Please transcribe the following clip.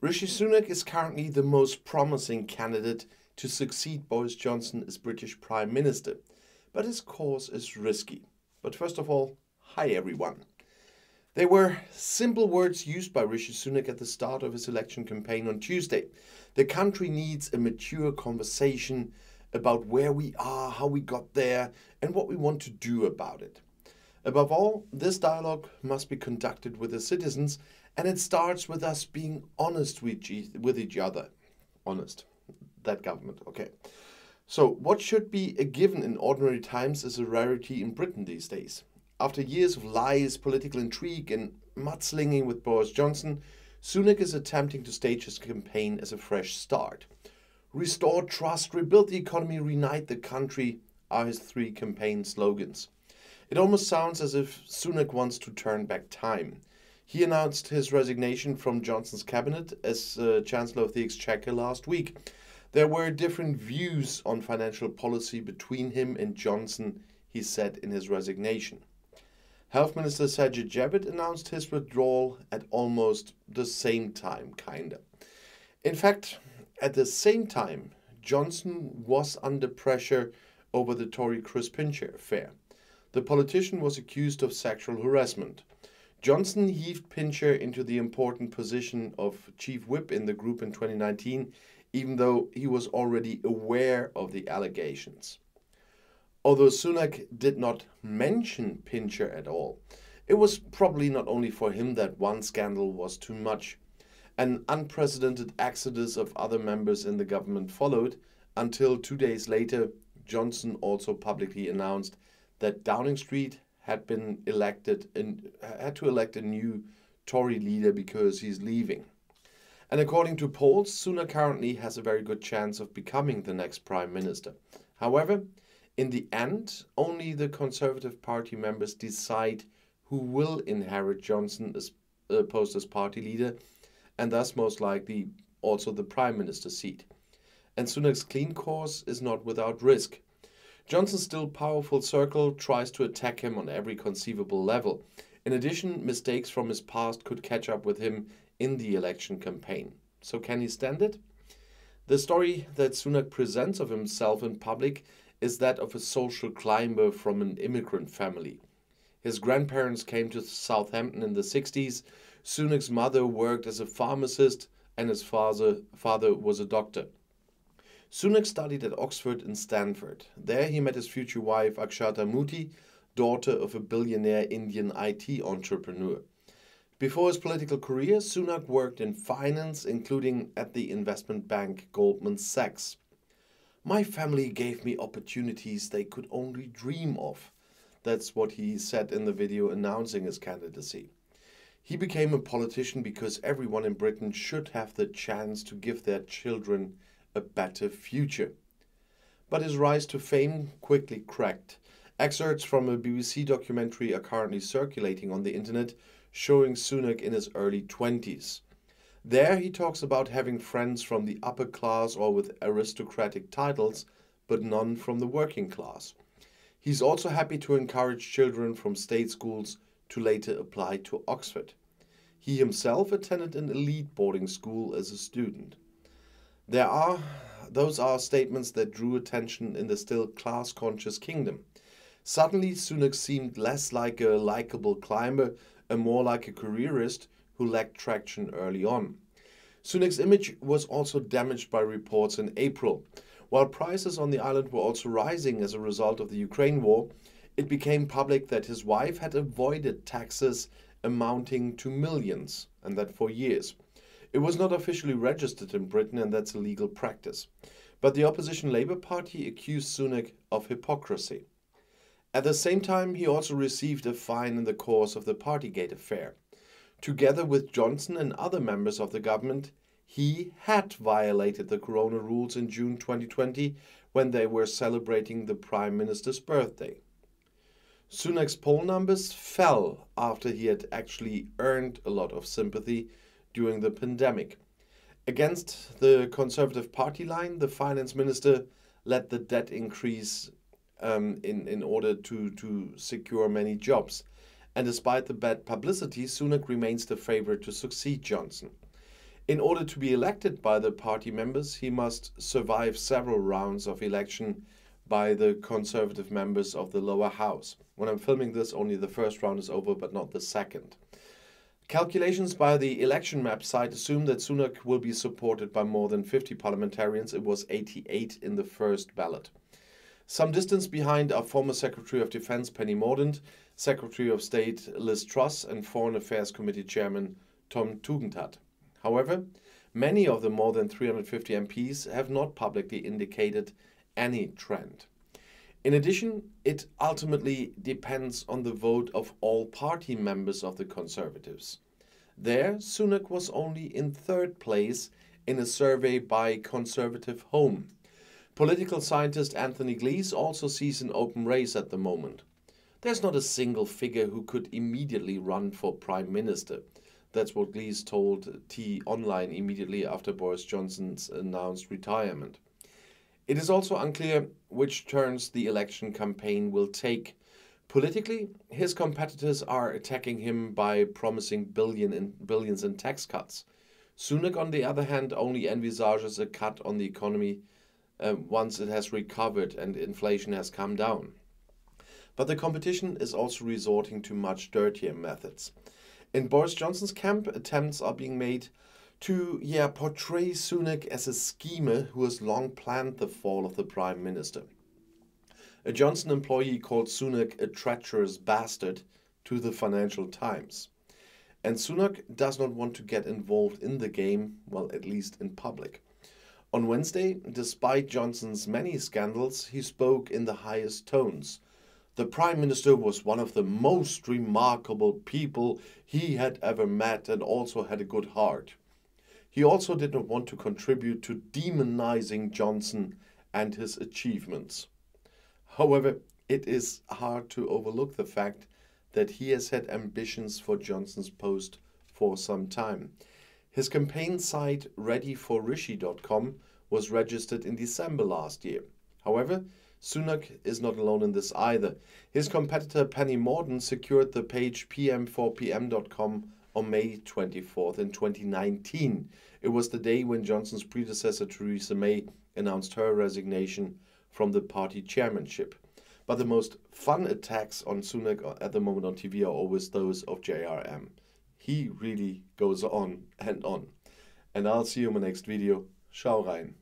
Rishi Sunak is currently the most promising candidate to succeed Boris Johnson as British Prime Minister, but his course is risky. But first of all, hi everyone. There were simple words used by Rishi Sunak at the start of his election campaign on Tuesday. The country needs a mature conversation about where we are, how we got there, and what we want to do about it. Above all, this dialogue must be conducted with the citizens, and it starts with us being honest with each other. Honest. That government, okay. So, what should be a given in ordinary times is a rarity in Britain these days. After years of lies, political intrigue, and mudslinging with Boris Johnson, Sunak is attempting to stage his campaign as a fresh start. Restore trust, rebuild the economy, reunite the country are his three campaign slogans. It almost sounds as if Sunak wants to turn back time. He announced his resignation from Johnson's cabinet as Chancellor of the Exchequer last week. There were different views on financial policy between him and Johnson, he said in his resignation. Health Minister Sajid Javid announced his withdrawal at almost the same time, kinda. In fact, at the same time, Johnson was under pressure over the Tory Chris Pincher affair. The politician was accused of sexual harassment. Johnson heaved Pincher into the important position of chief whip in the group in 2019, even though he was already aware of the allegations. Although Sunak did not mention Pincher at all, it was probably not only for him that one scandal was too much. An unprecedented exodus of other members in the government followed, until 2 days later, Johnson also publicly announced that Downing Street had to elect a new Tory leader because he's leaving. And according to polls, Sunak currently has a very good chance of becoming the next Prime Minister. However, in the end, only the Conservative Party members decide who will inherit Johnson's post as party leader, and thus most likely also the Prime Minister seat. And Sunak's clean course is not without risk. Johnson's still powerful circle tries to attack him on every conceivable level. In addition, mistakes from his past could catch up with him in the election campaign. So can he stand it? The story that Sunak presents of himself in public is that of a social climber from an immigrant family. His grandparents came to Southampton in the 60s. Sunak's mother worked as a pharmacist and his father was a doctor. Sunak studied at Oxford and Stanford. There he met his future wife Akshata Moody, daughter of a billionaire Indian IT entrepreneur. Before his political career, Sunak worked in finance, including at the investment bank Goldman Sachs. "My family gave me opportunities they could only dream of." That's what he said in the video announcing his candidacy. He became a politician because everyone in Britain should have the chance to give their children a better future. But his rise to fame quickly cracked. Excerpts from a BBC documentary are currently circulating on the internet, showing Sunak in his early 20s. There he talks about having friends from the upper class or with aristocratic titles, but none from the working class. He's also happy to encourage children from state schools to later apply to Oxford. He himself attended an elite boarding school as a student. Those are statements that drew attention in the still class-conscious kingdom. Suddenly, Sunak seemed less like a likable climber and more like a careerist who lacked traction early on. Sunak's image was also damaged by reports in April. While prices on the island were also rising as a result of the Ukraine war, it became public that his wife had avoided taxes amounting to millions, and that for years. It was not officially registered in Britain, and that's a legal practice. But the opposition Labour Party accused Sunak of hypocrisy. At the same time, he also received a fine in the course of the Partygate affair. Together with Johnson and other members of the government, he had violated the corona rules in June 2020 when they were celebrating the Prime Minister's birthday. Sunak's poll numbers fell after he had actually earned a lot of sympathy during the pandemic. Against the Conservative Party line, the finance minister led the debt increase in order to secure many jobs. And despite the bad publicity, Sunak remains the favorite to succeed Johnson. In order to be elected by the party members, he must survive several rounds of election by the Conservative members of the lower house. When I'm filming this, only the first round is over, but not the second. Calculations by the election map site assume that Sunak will be supported by more than 50 parliamentarians. It was 88 in the first ballot. Some distance behind are former Secretary of Defense Penny Mordaunt, Secretary of State Liz Truss, and Foreign Affairs Committee Chairman Tom Tugendhat. However, many of the more than 350 MPs have not publicly indicated any trend. In addition, it ultimately depends on the vote of all party members of the Conservatives. There, Sunak was only in third place in a survey by Conservative Home. Political scientist Anthony Glees also sees an open race at the moment. There's not a single figure who could immediately run for Prime Minister. That's what Glees told T-Online immediately after Boris Johnson's announced retirement. It is also unclear which turns the election campaign will take. Politically, his competitors are attacking him by promising billions in tax cuts. Sunak, on the other hand, only envisages a cut on the economy once it has recovered and inflation has come down. But the competition is also resorting to much dirtier methods. In Boris Johnson's camp, attempts are being made to portray Sunak as a schemer who has long planned the fall of the Prime Minister. A Johnson employee called Sunak a treacherous bastard to the Financial Times. And Sunak does not want to get involved in the game, well, at least in public. On Wednesday, despite Johnson's many scandals, he spoke in the highest tones. The Prime Minister was one of the most remarkable people he had ever met and also had a good heart. He also did not want to contribute to demonizing Johnson and his achievements. However, it is hard to overlook the fact that he has had ambitions for Johnson's post for some time. His campaign site readyforrishi.com was registered in December last year. However, Sunak is not alone in this either. His competitor Penny Mordaunt secured the page pm4pm.com on May 24th in 2019. It was the day when Johnson's predecessor Theresa May announced her resignation from the party chairmanship. But the most fun attacks on Sunak at the moment on TV are always those of JRM. He really goes on. And I'll see you in my next video. Schau rein.